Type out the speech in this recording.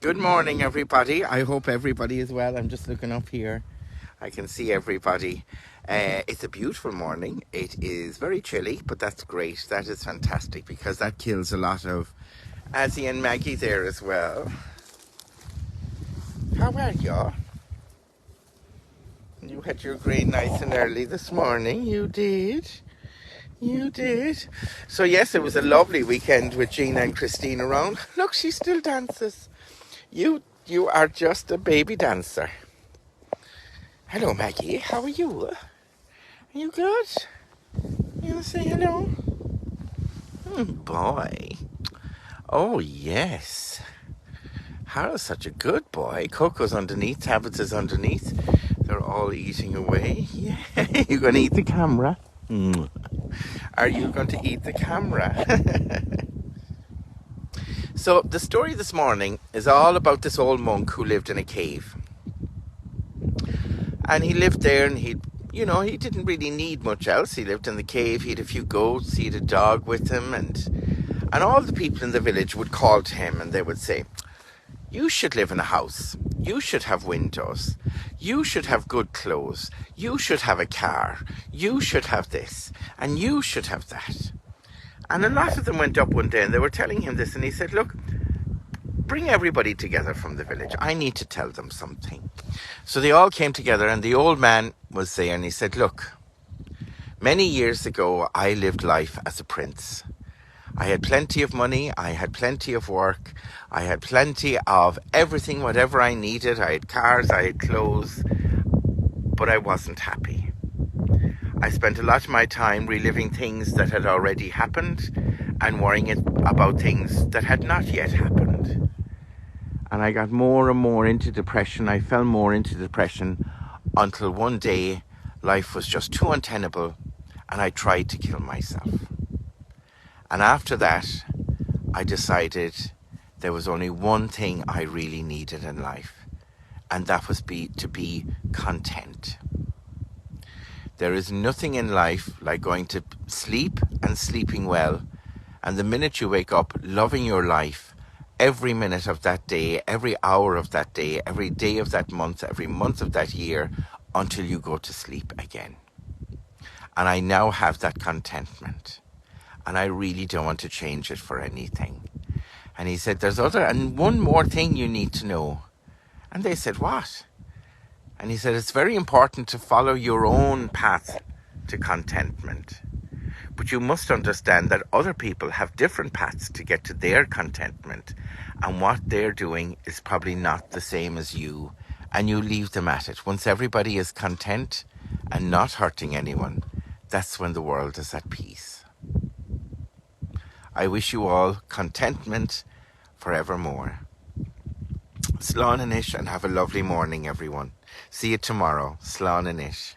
Good morning, everybody. I hope everybody is well. I'm just looking up here. I can see everybody. It's a beautiful morning. It is very chilly, but that's great. That is fantastic because that kills a lot of Azzy and Maggie there as well. How are you? You had your grey nice and early this morning. You did. You did. So yes, it was a lovely weekend with Gina and Christine around. Look, she still dances. You are just a baby dancer. Hello, Maggie. How are you? Are you good? You want to say hello? Boy. Oh, yes. Harold's such a good boy. Coco's underneath. Tablets is underneath. They're all eating away. Yeah. You're going to eat the camera? Are you going to eat the camera? So the story this morning is all about this old monk who lived in a cave. And he lived there and he didn't really need much else. He lived in the cave, he had a few goats, he had a dog with him, and all the people in the village would call to him and they would say, you should live in a house, you should have windows, you should have good clothes, you should have a car, you should have this, and you should have that. And a lot of them went up one day and they were telling him this, and he said, look, bring everybody together from the village. I need to tell them something. So they all came together and the old man was there and he said, look, many years ago I lived life as a prince. I had plenty of money, I had plenty of work, I had plenty of everything, whatever I needed. I had cars, I had clothes, but I wasn't happy. I spent a lot of my time reliving things that had already happened and worrying about things that had not yet happened. And I got more and more into depression. I fell more into depression until one day life was just too untenable and I tried to kill myself. And after that, I decided there was only one thing I really needed in life, and that was to be content. There is nothing in life like going to sleep and sleeping well, and the minute you wake up loving your life, every minute of that day, every hour of that day, every day of that month, every month of that year, until you go to sleep again. And I now have that contentment. And I really don't want to change it for anything. And he said, and one more thing you need to know. And they said, what? And he said, it's very important to follow your own path to contentment. But you must understand that other people have different paths to get to their contentment. And what they're doing is probably not the same as you. And you leave them at it. Once everybody is content and not hurting anyone, that's when the world is at peace. I wish you all contentment forevermore. Slán in Ish, and have a lovely morning, everyone. See you tomorrow. Slán in Ish.